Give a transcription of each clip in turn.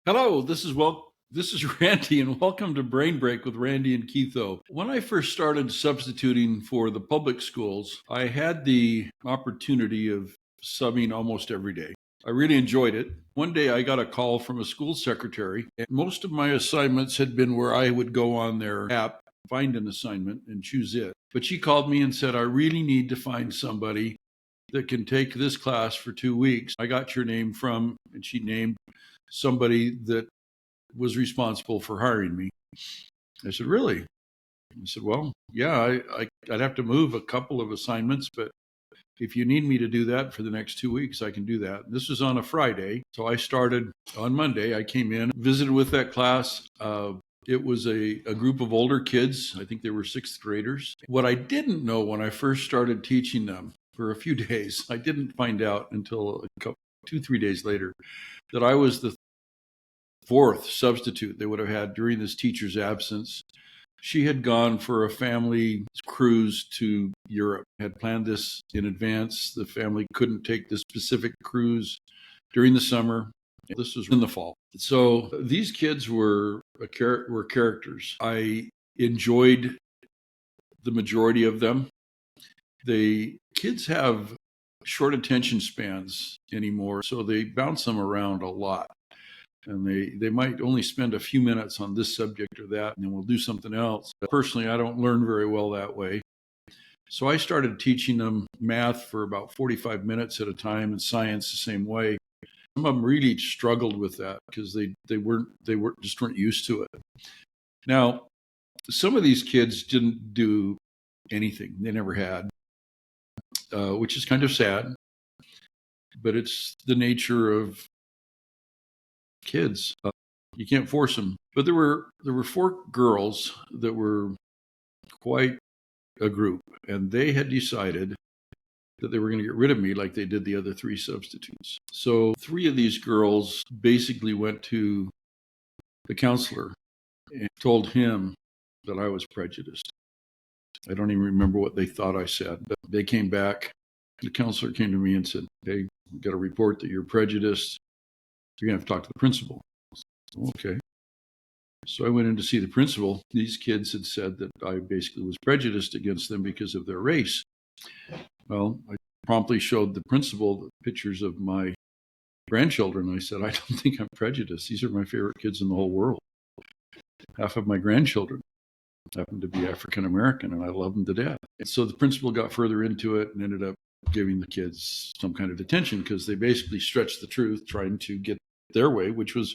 Hello, this is Randy, and welcome to Brain Break with Randy and Keitho. When I first started substituting for the public schools, I had the opportunity of subbing almost every day. I really enjoyed it. One day I got a call from a school secretary, and most of my assignments had been where I would go on their app, find an assignment, and choose it. But she called me and said, I really need to find somebody that can take this class for 2 weeks. I got your name from, and she named somebody that was responsible for hiring me. I said, really? I said, well, yeah, I'd have to move a couple of assignments, but if you need me to do that for the next 2 weeks, I can do that. This was on a Friday. So I started on Monday. I came in, visited with that class. It was a group of older kids. I think they were sixth graders. What I didn't know when I first started teaching them for a few days, I didn't find out until 2, 3 days later, that I was the fourth substitute they would have had during this teacher's absence. She had gone for a family cruise to Europe, had planned this in advance. The family couldn't take this specific cruise during the summer. This was in the fall. So these kids were characters. I enjoyed the majority of them. The kids have short attention spans anymore, so they bounce them around a lot. And they might only spend a few minutes on this subject or that, and then we'll do something else. Personally, I don't learn very well that way. So I started teaching them math for about 45 minutes at a time, and science the same way. Some of them really struggled with that because they weren't used to it. Now, some of these kids didn't do anything; they never had, which is kind of sad. But it's the nature of kids. You can't force them. But there were four girls that were quite a group, and they had decided that they were going to get rid of me like they did the other three substitutes. So three of these girls basically went to the counselor and told him that I was prejudiced. I don't even remember what they thought I said, but they came back. The counselor came to me and said, hey, we got a report that you're prejudiced. You're going to have to talk to the principal. Okay. So I went in to see the principal. These kids had said that I basically was prejudiced against them because of their race. Well, I promptly showed the principal the pictures of my grandchildren. I said, I don't think I'm prejudiced. These are my favorite kids in the whole world. Half of my grandchildren happen to be African American, and I love them to death. And so the principal got further into it and ended up giving the kids some kind of detention because they basically stretched the truth trying to get their way, which was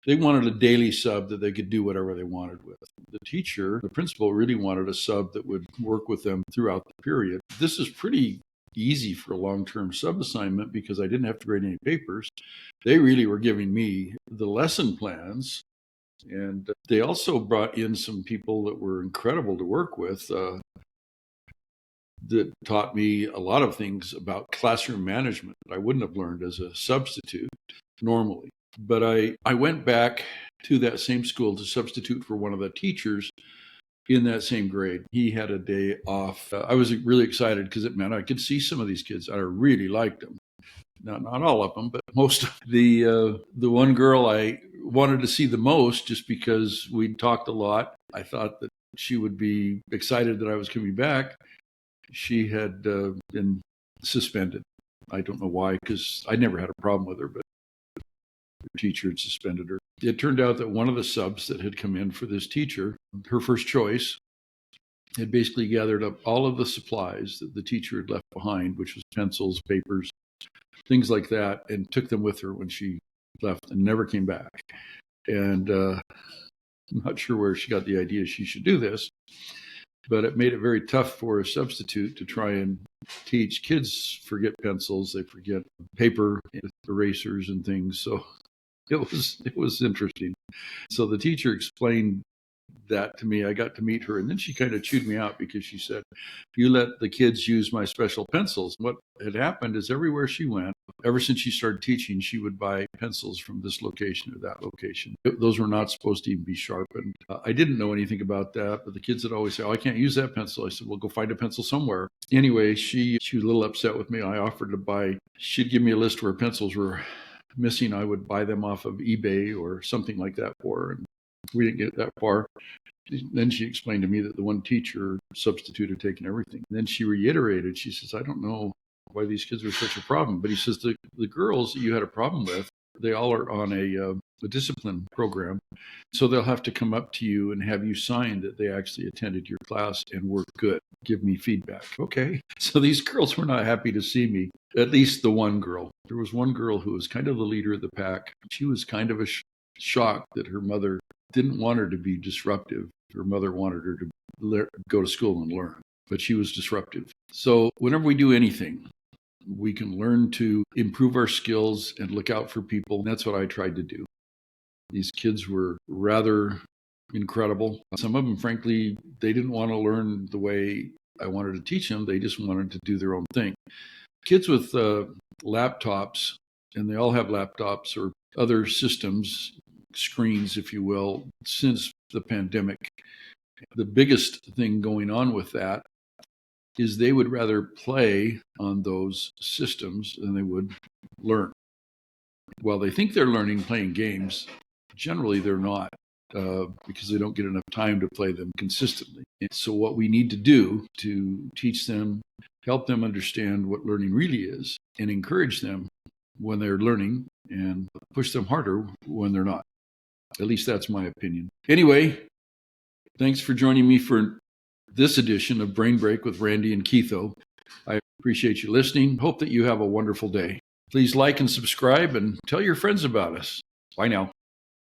they wanted a daily sub that they could do whatever they wanted with. The principal really wanted a sub that would work with them throughout the period. This is pretty easy for a long-term sub assignment because I didn't have to grade any papers. They really were giving me the lesson plans. And they also brought in some people that were incredible to work with that taught me a lot of things about classroom management that I wouldn't have learned as a substitute normally. But I went back to that same school to substitute for one of the teachers in that same grade. He had a day off. I was really excited because it meant I could see some of these kids. I really liked them. Not all of them, but most of the one girl I wanted to see the most just because we'd talked a lot. I thought that she would be excited that I was coming back. She had been suspended. I don't know why, because I never had a problem with her, but the teacher had suspended her. It turned out that one of the subs that had come in for this teacher, her first choice, had basically gathered up all of the supplies that the teacher had left behind, which was pencils, papers, things like that, and took them with her when she left and never came back. And I'm not sure where she got the idea she should do this, but it made it very tough for a substitute to try and teach. Kids forget pencils, they forget paper, erasers and things. So it was interesting. So the teacher explained that to me. I got to meet her, and then she kind of chewed me out because she said, you let the kids use my special pencils. What had happened is everywhere she went, ever since she started teaching, she would buy pencils from this location or that location. Those were not supposed to even be sharpened. I didn't know anything about that, but the kids would always say, oh, I can't use that pencil. I said, well, go find a pencil somewhere. Anyway, she was a little upset with me. I offered to buy, she'd give me a list where pencils were missing, I would buy them off of eBay or something like that for her. And we didn't get that far. Then she explained to me that the one teacher substitute had taken everything. And then she reiterated, she says, I don't know why these kids are such a problem. But he says, the girls that you had a problem with, they all are on a discipline program. So they'll have to come up to you and have you sign that they actually attended your class and were good. Give me feedback. Okay. So these girls were not happy to see me, at least the one girl. There was one girl who was kind of the leader of the pack. She was kind of shocked that her mother didn't want her to be disruptive. Her mother wanted her to go to school and learn, but she was disruptive. So whenever we do anything, we can learn to improve our skills and look out for people. And that's what I tried to do. These kids were rather incredible. Some of them, frankly, they didn't want to learn the way I wanted to teach them. They just wanted to do their own thing. Kids with laptops, and they all have laptops or other systems, screens, if you will, since the pandemic. The biggest thing going on with that is they would rather play on those systems than they would learn. While they think they're learning playing games, generally they're not, because they don't get enough time to play them consistently. And so what we need to do to teach them, help them understand what learning really is, and encourage them when they're learning and push them harder when they're not. At least that's my opinion. Anyway, thanks for joining me for this edition of Brain Break with Randy and Keitho. I appreciate you listening. Hope that you have a wonderful day. Please like and subscribe and tell your friends about us. Bye now.